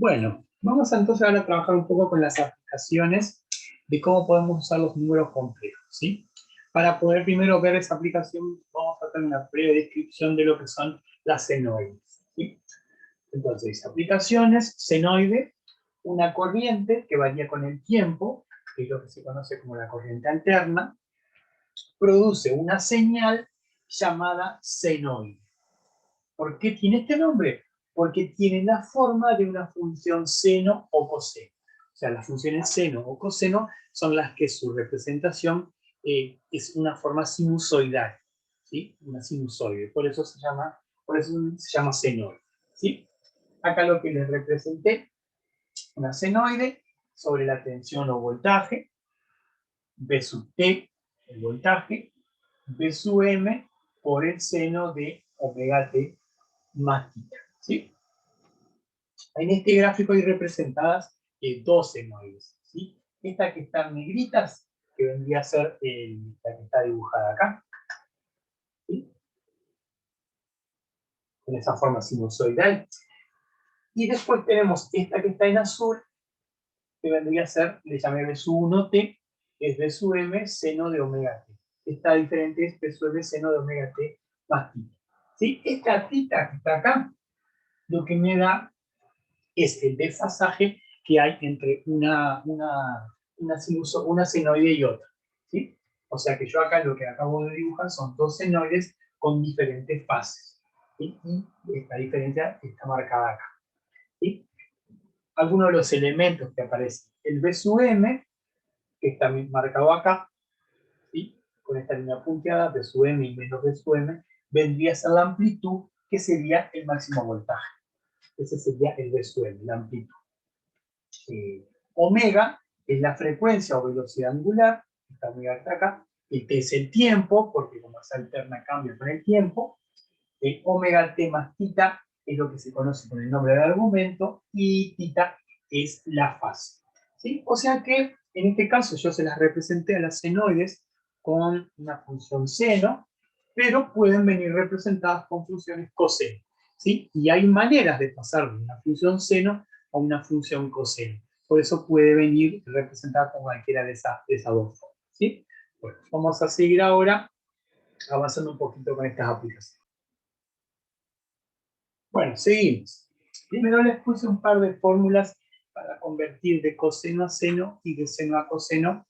Bueno, vamos entonces ahora a trabajar un poco con las aplicaciones de cómo podemos usar los números complejos, ¿sí? Para poder primero ver esa aplicación, vamos a hacer una breve descripción de lo que son las senoides, ¿sí? Entonces, aplicaciones, senoide, una corriente que varía con el tiempo, que es lo que se conoce como la corriente alterna, produce una señal llamada senoide. ¿Por qué tiene este nombre? Porque tiene la forma de una función seno o coseno. O sea, las funciones seno o coseno son las que su representación es una forma sinusoidal, ¿sí? Una sinusoide. Por eso se llama senoide, ¿sí? Acá lo que les representé, una senoide sobre la tensión o voltaje, V sub T, el voltaje, V sub M por el seno de omega T más theta, ¿sí? En este gráfico hay representadas dos senoides, ¿sí? Esta que está en negritas, que vendría a ser la que está dibujada acá, ¿sí? Con esa forma sinusoidal. Y después tenemos esta que está en azul, que vendría a ser, le llamé B sub 1T, es B sub M seno de omega T. Esta diferente es B sub M seno de omega T más theta, ¿sí? Esta theta que está acá, lo que me da es el desfasaje que hay entre una senoide y otra, ¿sí? O sea que yo acá lo que acabo de dibujar son dos senoides con diferentes fases, ¿sí? Y esta diferencia está marcada acá, ¿sí? Algunos de los elementos que aparecen, el B sub M, que está marcado acá, ¿sí? Con esta línea punteada, B sub M y menos B sub M, vendría a ser la amplitud, que sería el máximo voltaje. Ese sería el B sub M, la amplitud. Omega es la frecuencia o velocidad angular, esta omega está acá, T es el tiempo, porque como se alterna cambia con el tiempo, omega T más theta es lo que se conoce con el nombre del argumento, y theta es la fase, ¿sí? O sea que en este caso yo se las representé a las senoides con una función seno, pero pueden venir representadas con funciones coseno, ¿sí? Y hay maneras de pasar de una función seno a una función coseno. Por eso puede venir representada con cualquiera de esas dos formas, ¿sí? Bueno, vamos a seguir ahora avanzando un poquito con estas aplicaciones. Bueno, seguimos. Primero les puse un par de fórmulas para convertir de coseno a seno y de seno a coseno,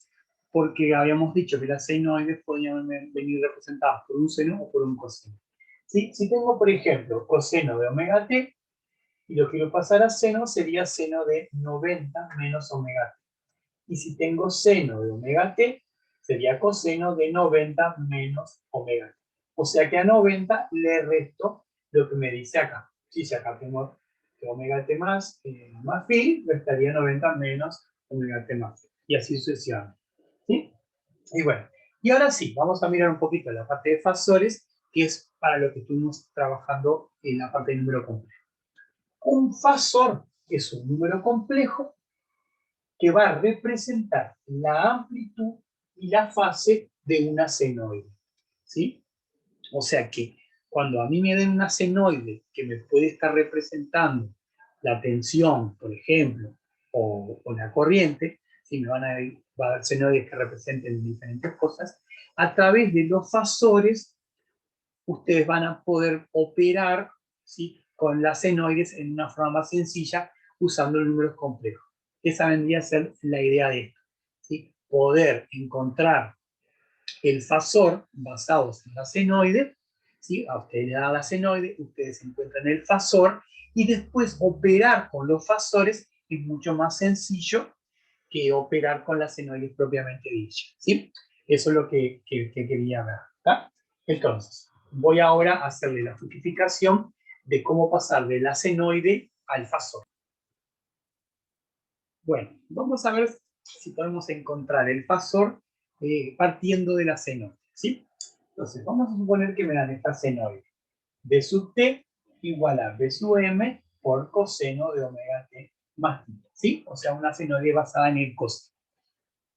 porque habíamos dicho que las senoides podían venir representadas por un seno o por un coseno. ¿Sí? Si tengo, por ejemplo, coseno de omega t, y lo quiero pasar a seno, sería seno de 90 menos omega t. Y si tengo seno de omega t, sería coseno de 90 menos omega t. O sea que a 90 le resto lo que me dice acá. Si acá tengo omega t más phi, restaría 90 menos omega t más phi. Y así sucesivamente, ¿sí? Y bueno, y ahora sí, vamos a mirar un poquito la parte de fasores, que es para lo que estuvimos trabajando en la parte de número complejo. Un fasor es un número complejo que va a representar la amplitud y la fase de una senoide, ¿sí? O sea que cuando a mí me den una senoide que me puede estar representando la tensión, por ejemplo, o la corriente, ¿sí? Va a haber senoides que representen diferentes cosas, a través de los fasores ustedes van a poder operar, ¿sí? Con las senoides en una forma más sencilla usando números complejos. Esa vendría a ser la idea de esto, ¿sí? Poder encontrar el fasor basados en la senoide, ¿sí? A ustedes le dan la senoide, ustedes encuentran el fasor y después operar con los fasores es mucho más sencillo que operar con las senoides propiamente dichas, ¿sí? Eso es lo que quería ver, ¿tá? Entonces, voy ahora a hacerle la justificación de cómo pasar de la senoide al fasor. Bueno, vamos a ver si podemos encontrar el fasor partiendo de la senoide, ¿sí? Entonces, vamos a suponer que me dan esta senoide. B sub t igual a B sub m por coseno de omega t más θ, ¿sí? O sea, una senoide basada en el coseno.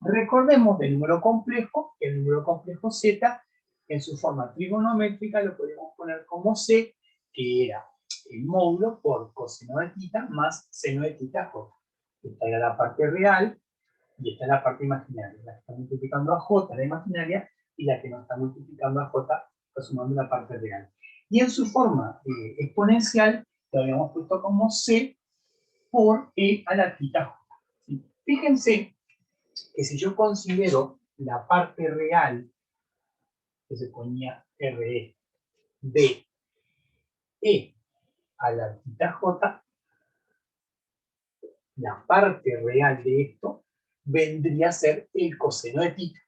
Recordemos del número complejo, el número complejo z, en su forma trigonométrica lo podemos poner como c, que era el módulo por coseno de tita más seno de tita j. Esta era la parte real y esta es la parte imaginaria. La que está multiplicando a j, la imaginaria, y la que no está multiplicando a j, está sumando la parte real. Y en su forma exponencial, lo habíamos puesto como c por e a la tita j. ¿Sí? Fíjense que si yo considero la parte real, que se ponía RE, de e a la tita j, la parte real de esto vendría a ser el coseno de tita.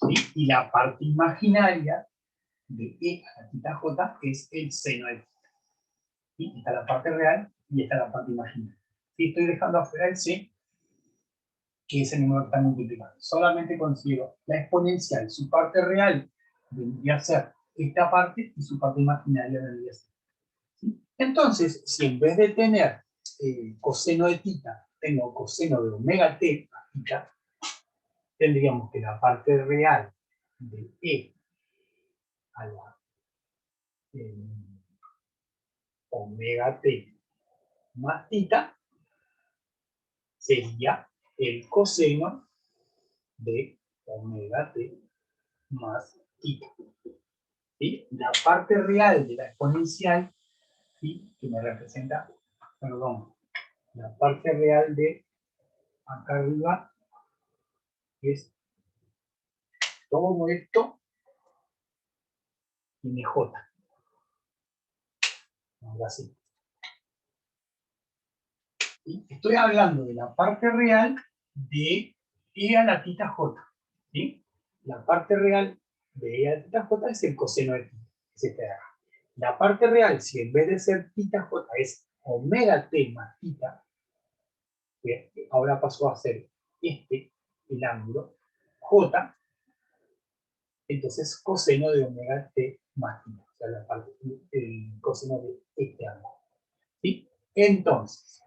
¿Sí? Y la parte imaginaria de e a la tita j es el seno de tita. ¿Sí? Esta es la parte real y esta es la parte imaginaria. ¿Sí? Estoy dejando afuera el c, que es el número que está multiplicando. Solamente considero la exponencial, su parte real vendría a ser esta parte y su parte imaginaria vendría a ser. ¿Sí? Entonces, si en vez de tener coseno de tita, tengo coseno de omega t más tita, tendríamos que la parte real de e a la omega t más tita sería el coseno de omega t más tita. ¿Sí? La parte real de la exponencial, ¿sí? Que me representa, perdón, la parte real de acá arriba es todo esto tiene j. Ahora sí. ¿Sí? Estoy hablando de la parte real de e a la tita j. ¿Sí? La parte real de e a la tita j es el coseno de tita, que se te haga. La parte real, si en vez de ser tita j es omega t más tita, que ahora pasó a ser el ángulo, j, entonces coseno de omega t más tita, o sea, la parte, el coseno de este ángulo. ¿Sí? Entonces,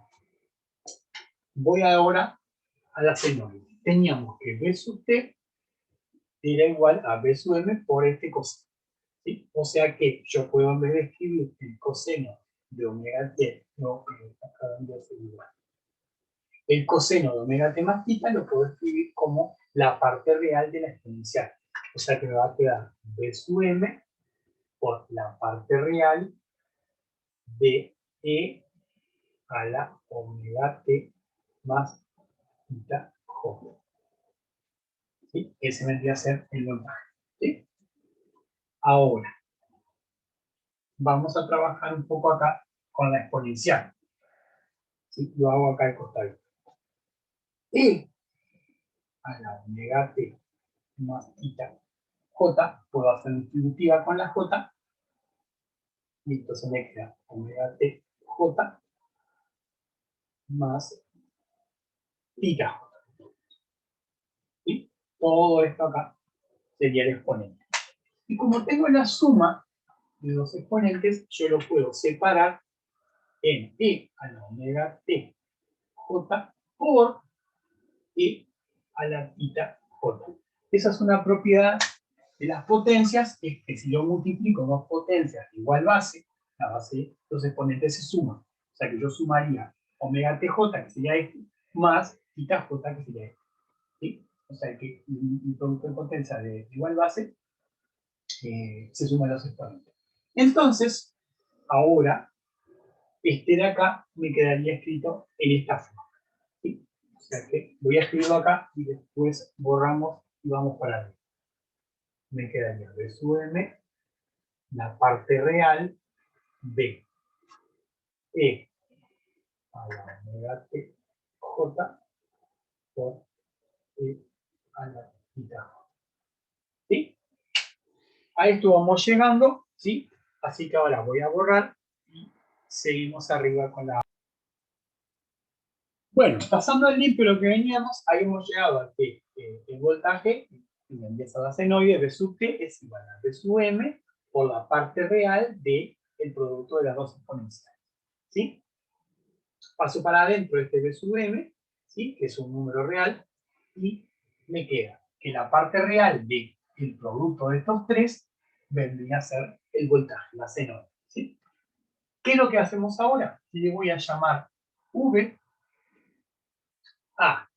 voy ahora a la senoide. Teníamos que b sub t era igual a b sub m por este coseno. ¿Sí? O sea que yo puedo, en vez de escribir el coseno de omega t, no, acá donde es igual. El coseno de omega t más tita lo puedo escribir como la parte real de la exponencial. O sea que me va a quedar b sub m por la parte real de e a la omega t más tita j. ¿Sí? Ese vendría a ser el voltaje. ¿Sí? Ahora, vamos a trabajar un poco acá con la exponencial. ¿Sí? Lo hago acá al costado. E a la omega t más tita j, puedo hacer distributiva con la j, y entonces me queda omega t j más tita j. ¿Sí? Todo esto acá sería el exponente. Y como tengo la suma de los exponentes, yo lo puedo separar en e a la omega t j por e a la tita j. Esa es una propiedad de las potencias, es que si yo multiplico dos potencias de igual base, la base de los exponentes se suman. O sea que yo sumaría omega tj, que sería este, más tita j, que sería este. ¿Sí? O sea que el producto de potencia de igual base se suman los exponentes. Entonces, ahora, este de acá me quedaría escrito en esta forma. ¿Sí? O sea que voy a escribirlo acá y después borramos y vamos para arriba. Me quedaría b sub m, la parte real de e a la omega t j por e a la tita j. ¿Sí? A esto vamos llegando, ¿sí? Así que ahora voy a borrar y seguimos arriba con la... Bueno, pasando al limpio lo que veníamos, ahí hemos llegado a que el voltaje, y empieza la senoide, B sub t es igual a B sub m por la parte real del producto de las dos exponenciales. ¿Sí? Paso para adentro este B sub m, ¿sí? Que es un número real, y me queda que la parte real del producto de estos tres vendría a ser el voltaje, la senoide, ¿sí? ¿Qué es lo que hacemos ahora? Le voy a llamar V a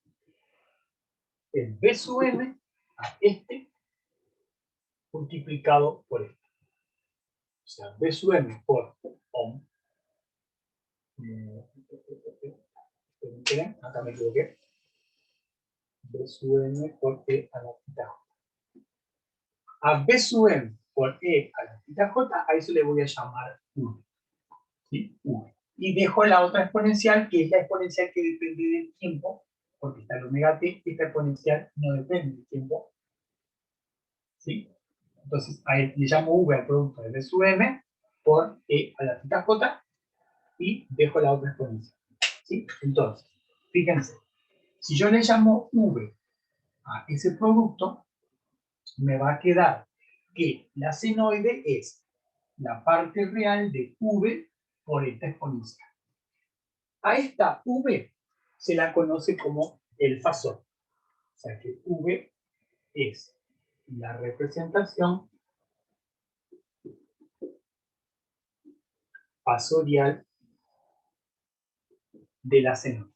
el B sub M, a este, multiplicado por este. O sea, B sub M por ohm. Acá me equivoqué. B sub M por E a la tita J. A B sub M por E a la tita J, a eso le voy a llamar 1. ¿Sí? 1. Y dejo la otra exponencial, que es la exponencial que depende del tiempo, porque está el omega t, esta exponencial no depende del tiempo. ¿Sí? Entonces, a él le llamo V al producto de B sub M por E a la tita J y dejo la otra exponencial. ¿Sí? Entonces, fíjense, si yo le llamo V a ese producto, me va a quedar que la senoide es la parte real de V por esta exponencial. A esta V se la conoce como el fasor. O sea que V es la representación fasorial de la senoide.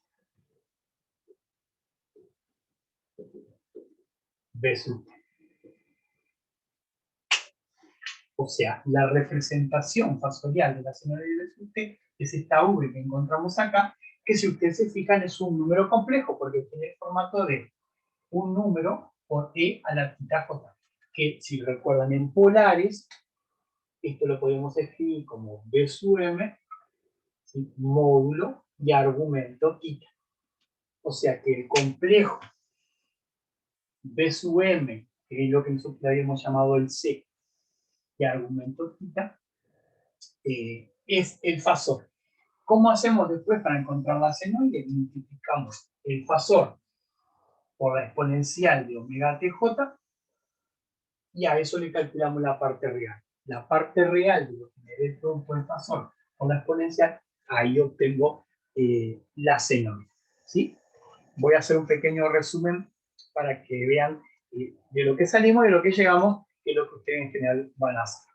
V sub T. O sea, la representación fasorial de la senoide de V sub T es esta V que encontramos acá, que si ustedes se fijan es un número complejo porque tiene el formato de un número por E a la tita J, que si recuerdan en polares, esto lo podemos escribir como B sub M, ¿sí? Módulo y argumento tita. O sea que el complejo B sub M, que es lo que nosotros habíamos llamado el C, y argumento tita, es el fasor. ¿Cómo hacemos después para encontrar la senoide? Multiplicamos el fasor por la exponencial de omega tj y a eso le calculamos la parte real. La parte real de lo que me dé el producto del fasor por la exponencial, ahí obtengo la senoide. ¿Sí? Voy a hacer un pequeño resumen para que vean de lo que salimos, de lo que llegamos, y lo que ustedes en general van a hacer.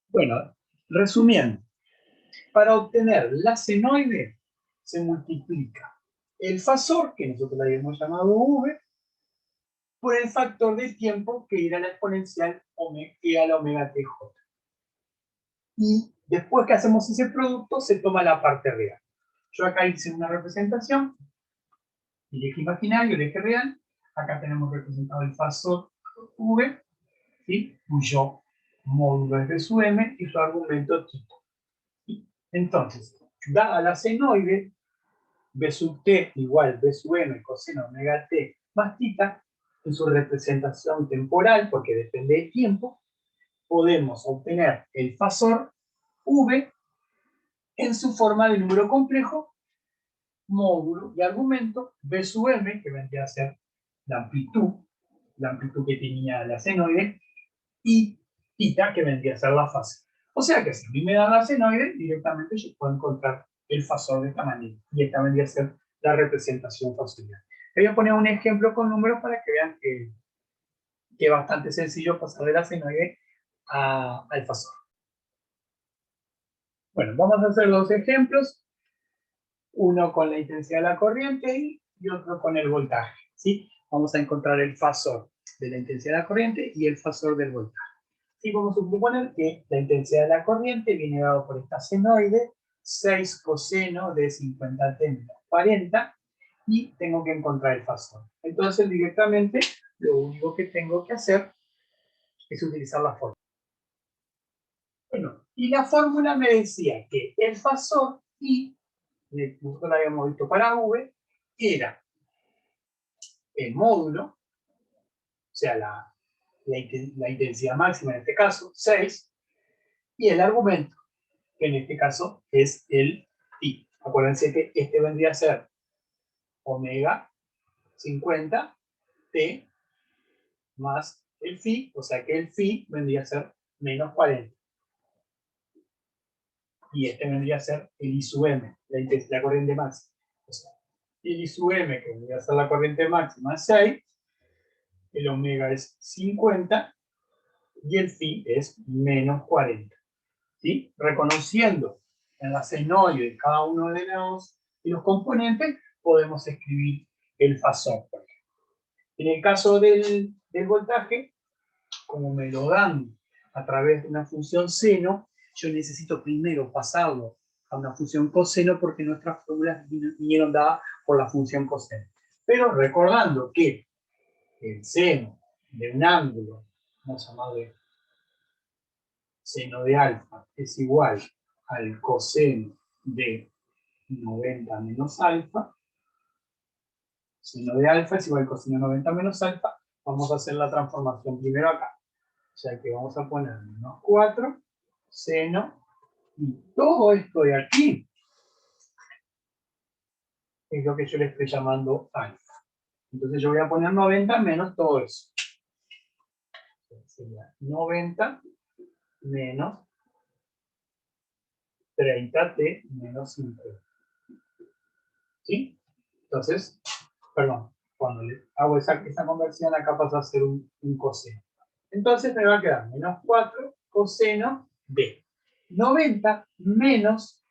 Bueno, resumiendo, para obtener la senoide se multiplica el fasor, que nosotros le habíamos llamado V, por el factor de tiempo que era la exponencial e a la omega tj. Y después que hacemos ese producto, se toma la parte real. Yo acá hice una representación, el eje imaginario, el eje real. Acá tenemos representado el fasor V, ¿sí? Cuyo módulo es B sub M y su argumento tita. Entonces, dada la senoide, B sub T igual B sub M coseno omega T más tita, en su representación temporal, porque depende del tiempo, podemos obtener el fasor V en su forma de número complejo, módulo y argumento B sub M, que vendría a ser la amplitud que tenía la senoide, y tita, que vendría a ser la fase. O sea que si a mí me da la senoide, directamente yo puedo encontrar el fasor de esta manera. Y esta vendría a ser la representación fasorial. Voy a poner un ejemplo con números para que vean que es bastante sencillo pasar de la senoide al fasor. Bueno, vamos a hacer dos ejemplos. Uno con la intensidad de la corriente y otro con el voltaje. ¿Sí? Vamos a encontrar el fasor de la intensidad de la corriente y el fasor del voltaje. Y vamos a suponer que la intensidad de la corriente viene dado por esta senoide, 6 coseno de 50t menos 40, y tengo que encontrar el fasor. Entonces, directamente, lo único que tengo que hacer es utilizar la fórmula. Bueno, y la fórmula me decía que el fasor I, nosotros lo habíamos visto para V, era el módulo, o sea, la intensidad máxima en este caso, 6, y el argumento, que en este caso es el pi. Acuérdense que este vendría a ser omega 50 t más el phi, o sea que el phi vendría a ser menos 40. Y este vendría a ser el I sub m, la corriente máxima. O sea, el I sub m, que vendría a ser la corriente máxima, 6, el omega es 50, y el phi es menos 40. ¿Sí? Reconociendo en la senoide de cada uno de los componentes, podemos escribir el fasor. En el caso del voltaje, como me lo dan a través de una función seno, yo necesito primero pasarlo a una función coseno porque nuestras fórmulas vinieron dadas por la función coseno. Pero recordando que el seno de un ángulo, vamos a llamarle seno de alfa, es igual al coseno de 90 menos alfa, seno de alfa es igual al coseno de 90 menos alfa, vamos a hacer la transformación primero acá. O sea que vamos a poner menos 4, seno, y todo esto de aquí es lo que yo le estoy llamando alfa. Entonces yo voy a poner 90 menos todo eso. Sería 90 menos 30t menos 50. ¿Sí? Entonces, perdón, cuando le hago esa conversión, acá pasa a ser un coseno. Entonces me va a quedar menos 4 coseno de 90 menos,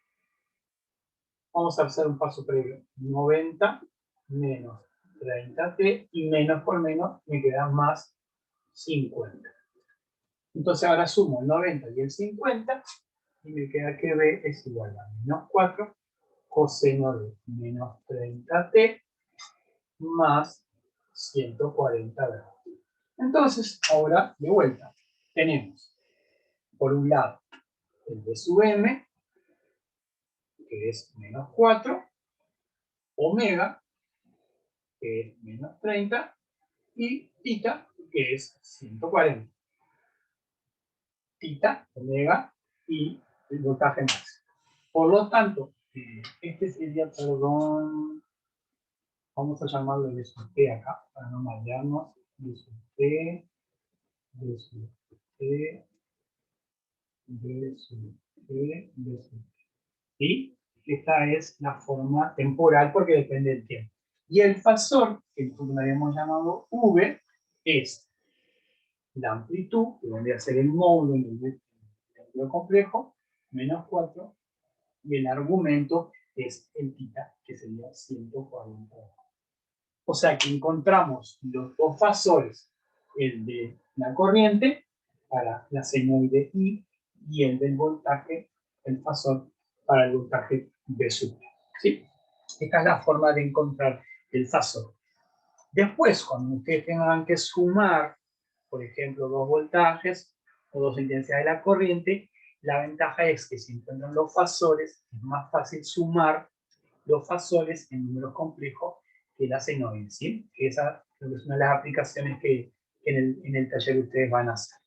vamos a hacer un paso previo, 90 menos 30t y menos por menos me queda más 50. Entonces ahora sumo el 90 y el 50 y me queda que b es igual a menos 4 coseno de menos 30t más 140 grados. Entonces, ahora, de vuelta, tenemos, por un lado, el b sub m, que es menos 4, omega, que es menos 30, y tita, que es 140. Tita, omega, y el voltaje máximo. Por lo tanto, este sería, perdón, vamos a llamarlo B sub T acá, para no marearnos, B sub T, B sub T, B sub T, B sub T. ¿Sí? Esta es la forma temporal porque depende del tiempo. Y el fasor, que nosotros habíamos llamado V, es la amplitud, que vendría a ser el módulo en el ángulo complejo, menos 4, y el argumento es el tita, que sería 140 grados. O sea que encontramos los dos fasores, el de la corriente para la senoide I y el del voltaje, el fasor para el voltaje B sub. ¿Sí? Esta es la forma de encontrar el fasor. Después, cuando ustedes tengan que sumar, por ejemplo, dos voltajes o dos intensidades de la corriente, la ventaja es que si encuentran los fasores, es más fácil sumar los fasores en números complejos que la senoide, ¿sí? Que esa es una de las aplicaciones que en el taller ustedes van a hacer.